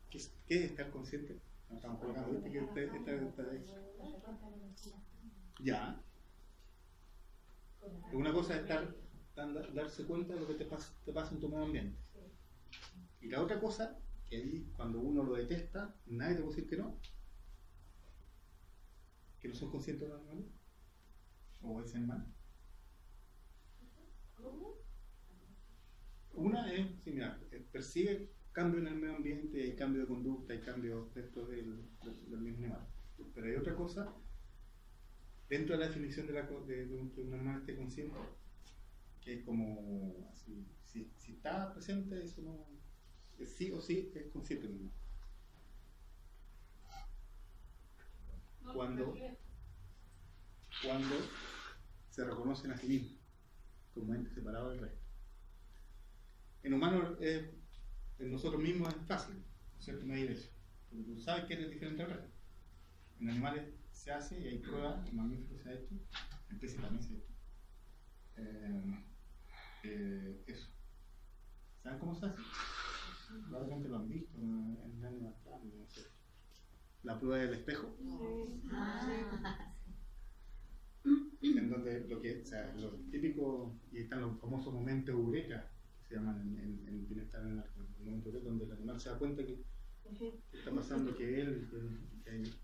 ¿Qué es estar consciente? Nos estamos colocando, ¿viste? Que está ya. Una cosa es darse cuenta de lo que te pasa en tu medio ambiente. Y la otra cosa, que ahí cuando uno lo detesta, nadie te puede decir que no son conscientes de los animales o ese animal. Una es, sí, mira, percibe cambio en el medio ambiente, hay cambio de conducta, hay cambio dentro del mismo animal. Pero hay otra cosa, dentro de la definición de que un animal esté consciente, que es como así, si está presente, eso no es sí o sí es consciente mismo. Cuando se reconocen a sí mismos como entes separados del resto. En humanos, en nosotros mismos es fácil, ¿cierto? Medir eso, porque tú sabes que eres diferente al resto. En animales se hace y hay pruebas, en mamíferos se ha hecho, en peces también se ha hecho. Eso. ¿Saben cómo se hace? Probablemente lo han visto en el Animal Planet, no sé. La prueba del espejo. En donde lo típico, y está están los famosos momentos eureka, que se llaman en bienestar animal, el momento eureka donde el animal se da cuenta que está pasando, que él,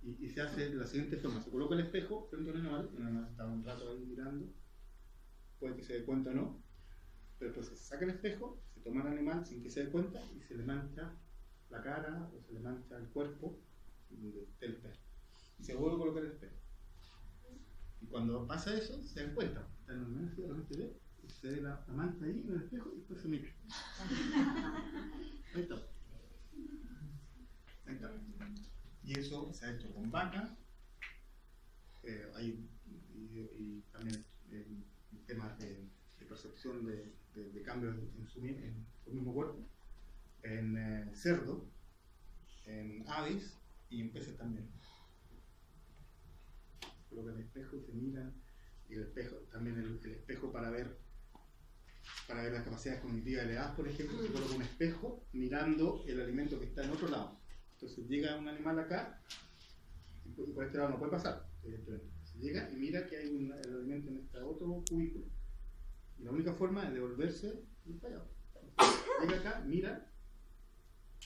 y se hace de la siguiente forma: se coloca el espejo frente a un animal está un rato ahí mirando, puede que se dé cuenta o no, pero después se saca el espejo, se toma el animal sin que se dé cuenta y se le mancha la cara o se le mancha el cuerpo del espejo, y se vuelve a colocar el espejo. Y cuando pasa eso, se dan cuenta, está en el momento de repente ve, y se ve la mancha ahí en el espejo y después se mira. Ahí está. Ahí está. Y eso se ha hecho con vacas, y también temas de percepción de cambios en su mismo cuerpo, en cerdo, en aves y en peces también. Colocan el espejo y se miran, y el espejo, también el espejo para ver las capacidades cognitivas elevadas, por ejemplo, se coloca un espejo mirando el alimento que está en otro lado. Entonces llega un animal acá, y por este lado no puede pasar, evidentemente. Se llega y mira que hay el alimento en este otro cubículo. Y la única forma es devolverse y para allá. Llega acá, mira,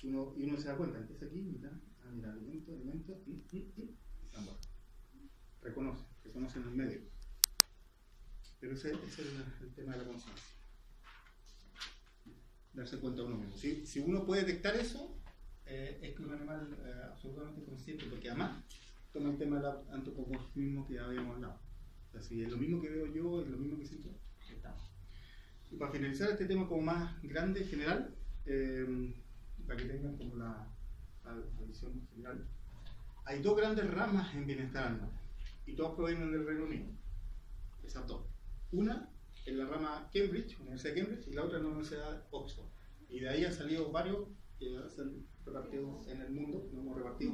y uno se da cuenta, empieza aquí, mira, alimento, y reconoce en el medio. Pero ese es el tema de la conciencia. Darse cuenta uno mismo. Si uno puede detectar eso, es que un animal absolutamente consciente, porque además toma el tema del antropomorfismo que habíamos hablado. O sea, si es lo mismo que veo yo, es lo mismo que siento, estamos. Y para finalizar este tema como más grande, general, para que tengan como la visión general, hay dos grandes ramas en bienestar animal, y todas provienen del Reino Unido, esas dos. Una es la rama Cambridge, Universidad de Cambridge, y la otra es la Universidad de Oxford. Y de ahí han salido varios que se han repartido en el mundo, no hemos repartido,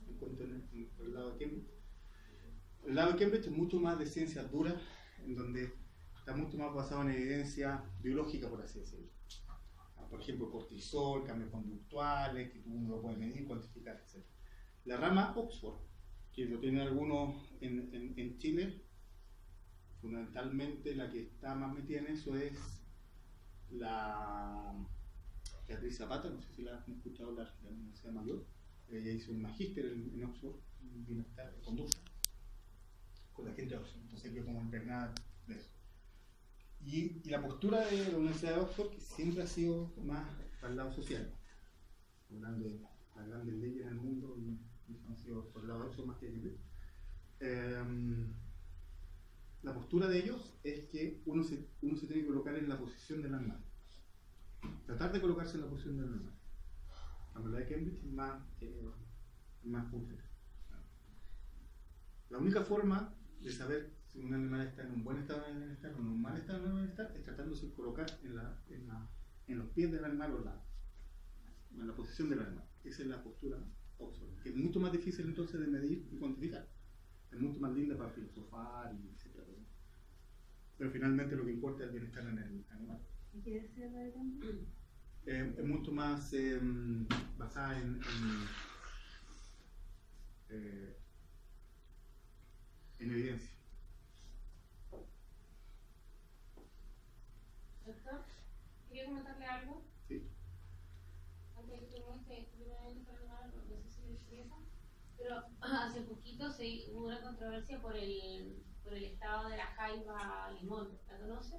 encuentro por el lado de Cambridge. El lado de Cambridge es mucho más de ciencias duras, en donde está mucho más basado en evidencia biológica, por así decirlo. Por ejemplo, cortisol, cambios conductuales, que uno lo puede medir, cuantificar, etc. La rama Oxford, que lo tienen algunos en Chile, fundamentalmente la que está más metida en eso es la Beatriz Zapata, no sé si la han escuchado hablar, de la Universidad Mayor. Ella hizo un magíster en Oxford, en bienestar de conducta, con la gente de Oxford, entonces yo como internada de eso. Y la postura de la Universidad de Oxford, que siempre ha sido más para el lado social, las grandes leyes en el mundo han sido por el lado de Oxford más que libre. La postura de ellos es que uno se tiene que colocar en la posición del animal, tratar de colocarse en la posición del animal. La verdad de Cambridge es más concreta. La única forma de saber si un animal está en un buen estado de bienestar o en un mal estado de bienestar es tratándose de colocar en los pies del animal o en la posición del animal. Esa es la postura Oxford, que es mucho más difícil entonces de medir y cuantificar. Es mucho más linda para filosofar y etc. Pero finalmente lo que importa es el bienestar en el animal. ¿Y qué decía la de Cambridge? Es mucho más basada en evidencia. Doctor, quería comentarle algo. Sí. Antes de que termine no sé si le interesa, pero hace poquito hubo una controversia por el estado de la jaiba limón. ¿La conoce?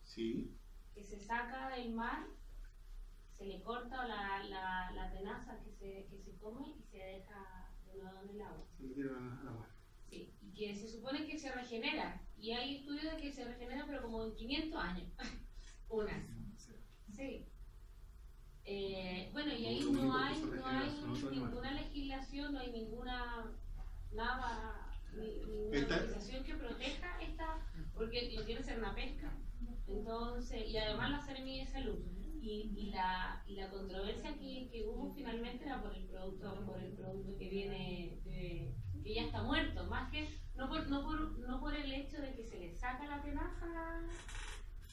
Sí. Que se saca del mar, se le corta la tenaza que se come y se deja de nuevo en el agua. Se le tira al agua. Sí, y que se supone que se regenera. Y hay estudios de que se regenera, pero como en 500 años. Una. Sí. Bueno, y ahí no hay ninguna legislación, no hay ninguna legislación que proteja esta, porque lo tiene que ser una pesca. Entonces, y además la Seremi de Salud. Y la controversia que hubo finalmente era por el producto que viene que ya está muerto, más que no por el hecho de que se le saca la tenaza,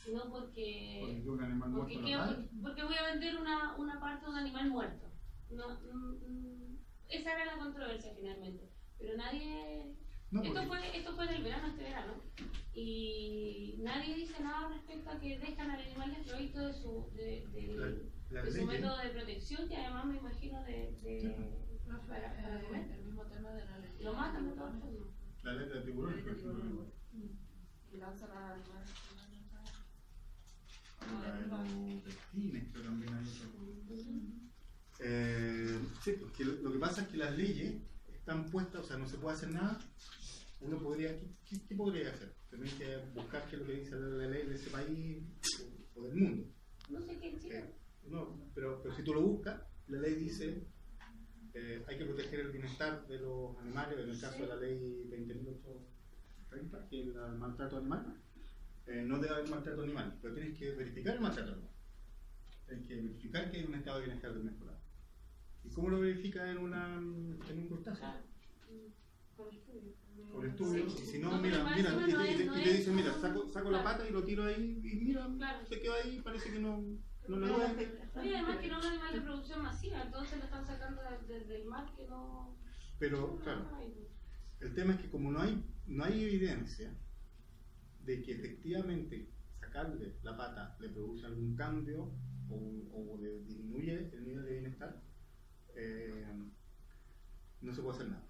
sino porque voy a vender una parte de un animal muerto. Esa era la controversia finalmente, pero nadie No, Esto fue del verano, este verano, y nadie dice nada respecto a que dejan al animal desprovisto de su, las de su leyes, método de protección, que además me imagino para comer. El mismo tema de la ley. Lo matan de todas formas. la ley de tiburones, por ejemplo. Y lanzan a animales. La de los delfines, pero también hay otro. Sí, porque lo que pasa es que las leyes están puestas, o sea, no se puede hacer nada. Uno podría, ¿qué podría hacer? Tener que buscar qué es lo que dice la ley de ese país o del mundo. No sé qué Chile. No, pero si tú lo buscas, la ley dice hay que proteger el bienestar de los animales, en el caso de la ley 20.830, que es el maltrato animal. No debe haber maltrato animal, pero tienes que verificar el maltrato animal. Tienes que verificar que hay un estado de bienestar del mejorado. ¿Y cómo lo verifica en un crustáceo? Con estudio. Sí. Y si no, No, mira, pero mira, encima y no te es- dicen, mira, saco la pata y lo tiro ahí, y mira, Claro. se quedó ahí, parece que no le No duele. afecta. Y además que era un animal de producción masiva, entonces lo están sacando del mar que no. Pero, claro, el tema es que como no hay evidencia de que efectivamente sacarle la pata le produce algún cambio o le disminuye el nivel de bienestar, no se puede hacer nada.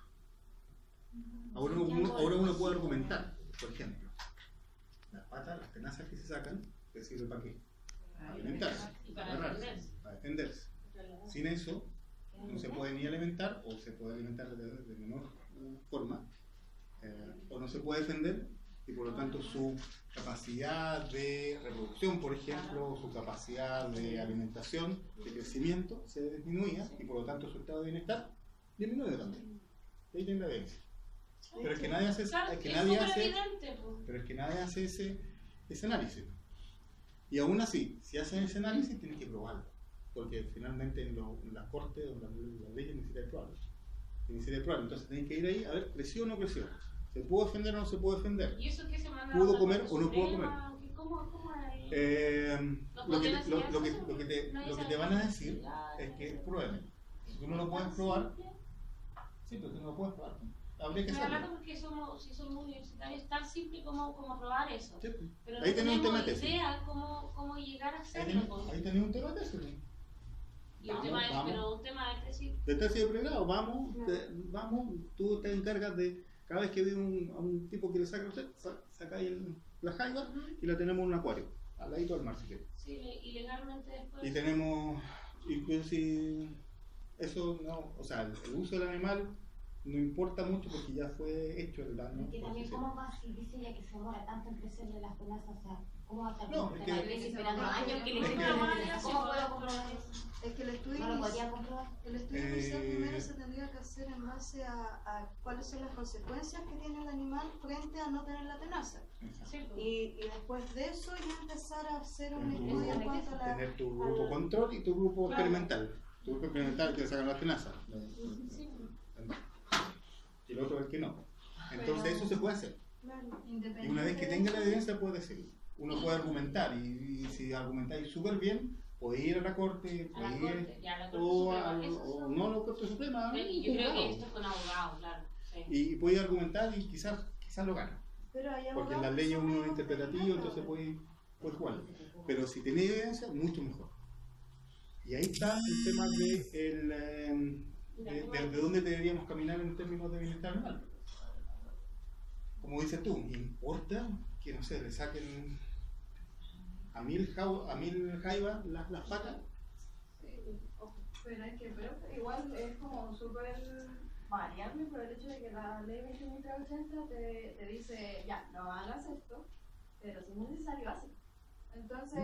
Ahora uno puede argumentar, por ejemplo, las patas, las tenazas que se sacan, ¿te sirve para qué? Para alimentarse, Y para agarrarse, defenderse. para defenderse. Sin eso, no se puede ni alimentar o se puede alimentar de menor forma, o no se puede defender y por lo tanto su capacidad de reproducción, por ejemplo, su capacidad de alimentación, de crecimiento se disminuía y por lo tanto su estado de bienestar disminuye también. Y ahí tiene la evidencia. Pero es que nadie hace, Claro, es que es nadie súper hace, evidente, pues. pero es que nadie hace ese análisis. Y aún así, si hacen ese análisis, tienen que probarlo. Porque finalmente en las cortes o en las leyes necesitan probarlo. Entonces tienen que ir ahí a ver, ¿creció o no creció? ¿Se pudo defender o no se pudo defender? ¿Y eso qué se manda? ¿Pudo a la comer Corte o no pudo Suprema? ¿Cómo es? ¿No Lo que podrían enseñar eso? lo que te van a decir es que prueben. Si tú no lo puedes probar, sí, pero tú no lo puedes probar. Habría que Estoy hacerlo. hablando porque si somos universitarios, es tan simple como probar eso. Sí, pues. Pero Ahí no tenés un tema tenemos de tesis. idea cómo llegar a hacerlo. Ahí tenés un tema de tesis. Y un tema Vamos. pero un tema de tesis. De tesis de pregrado, vamos, tú te encargas de, cada vez que ve a un tipo que le saca a usted, sacáis la jaiba y la tenemos en un acuario, al ladito del mar si quieres. Sí, y legalmente después. Y tenemos, y pues si eso no, o sea, el uso del animal no importa mucho porque ya fue hecho el daño. Es que por también, sí ¿cómo va si dice ella que se demora tanto en crecerle las tenazas? O sea, ¿cómo va a estar No, con es la que- iglesia esperando años que le es que- ¿Cómo puedo comprobar eso? Es que el estudio, ¿No lo podía comprobar? el estudio inicial primero Eh, se tendría que hacer en base a cuáles son las consecuencias que tiene el animal frente a no tener la tenaza. Sí, pues. Y después de eso ya empezar a hacer un Ujú. estudio en cuanto a la... Tener tu grupo control y tu grupo Claro. experimental. Tu grupo experimental que le sacan las tenazas. Sí, Y el otro es que no. Entonces eso se puede hacer. Claro. Y una vez que tenga la evidencia puede decirlo. Uno puede argumentar y si argumentáis súper bien, puede ir a la corte, a la puede ir Corte, ya, a la Corte o, Suprema. Esos o son- no a la Corte Suprema. Y yo creo juzgado. que esto es con abogado, claro. Sí. Y puede argumentar y quizás lo gana. Pero hay Porque en abogados las que leyes son uno es menos interpretativo, experimentados. entonces puede jugar. Pero si tiene evidencia, mucho mejor. Y ahí está el tema de dónde deberíamos caminar en términos de bienestar animal. Como dices tú, ¿importa que, no sé, le saquen a mil jaivas las patas? Pero igual es como súper variable por el hecho de que la ley 20.380 te dice, ya, no hagas esto, pero si no es necesario, hazlo. Entonces,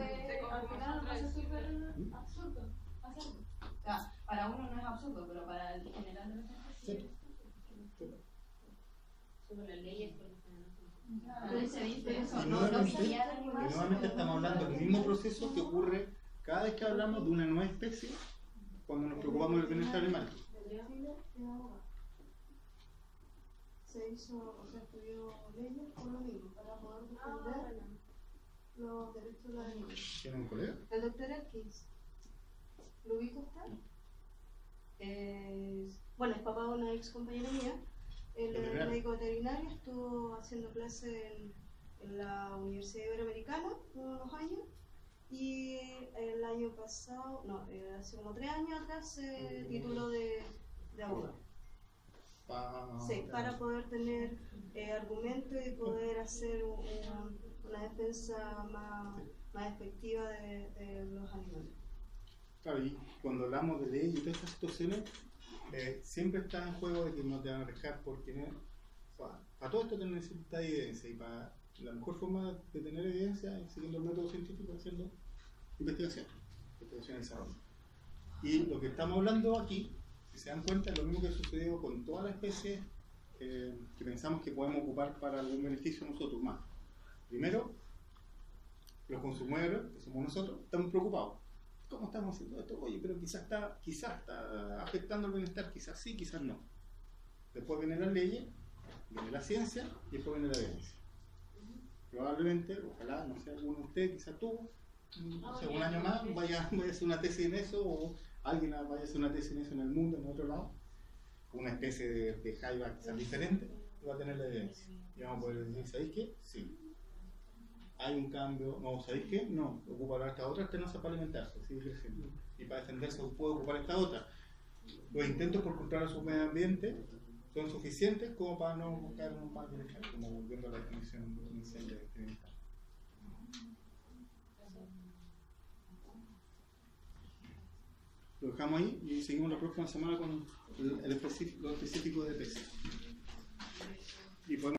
al final va a ser súper absurdo hacerlo. O sea, para uno no es absurdo, pero para el general de la gente sí. Sobre las leyes, por Pero se dice eso, Y no nuevamente, pillar animales. estamos hablando del mismo proceso que ocurre cada vez que hablamos de una nueva especie cuando nos preocupamos del bienestar animal. Chile es abogado. Se estudió leyes por lo mismo, para poder defender los derechos de los animales. ¿Tiene un colega? El doctor Atkins, ¿lo ubica usted? Bueno, es papá de una ex compañera mía. El Veterinario. médico veterinario estuvo haciendo clases en la Universidad Iberoamericana unos años y el año pasado, no, hace como 3 años atrás se tituló de abogado. Sí, para poder tener argumentos y poder hacer una defensa más efectiva de los animales. Claro, y cuando hablamos de ley y todas estas situaciones, siempre está en juego de que no te van a dejar porque para todo esto te necesitas evidencia y para la mejor forma de tener evidencia es siguiendo el método científico haciendo investigación y desarrollo. Y lo que estamos hablando aquí, si se dan cuenta, es lo mismo que sucedió con todas las especies que pensamos que podemos ocupar para algún beneficio nosotros más. Primero, los consumidores, que somos nosotros, estamos preocupados. ¿Cómo estamos haciendo esto? Oye, pero quizás está afectando el bienestar, quizás sí, quizás no. Después viene la ley, viene la ciencia y después viene la evidencia. Probablemente, ojalá, no sé, alguno de ustedes, quizás tú, no sé, un año más vaya a hacer una tesis en eso, o alguien vaya a hacer una tesis en eso en el mundo, en otro lado, con una especie de jaiba quizás diferente, y va a tener la evidencia. Y vamos a poder decir, ¿sabéis qué? Sí. Hay un cambio, no, ¿sabéis qué? No, ocupa esta otra alternancia para alimentarse, sigue creciendo. Y para defenderse puede ocupar esta otra. Los intentos por controlar su medio ambiente son suficientes como para no buscar un mal bienestar, como volviendo a la definición inicial de bienestar. Lo dejamos ahí y seguimos la próxima semana con lo específico de peces. Y podemos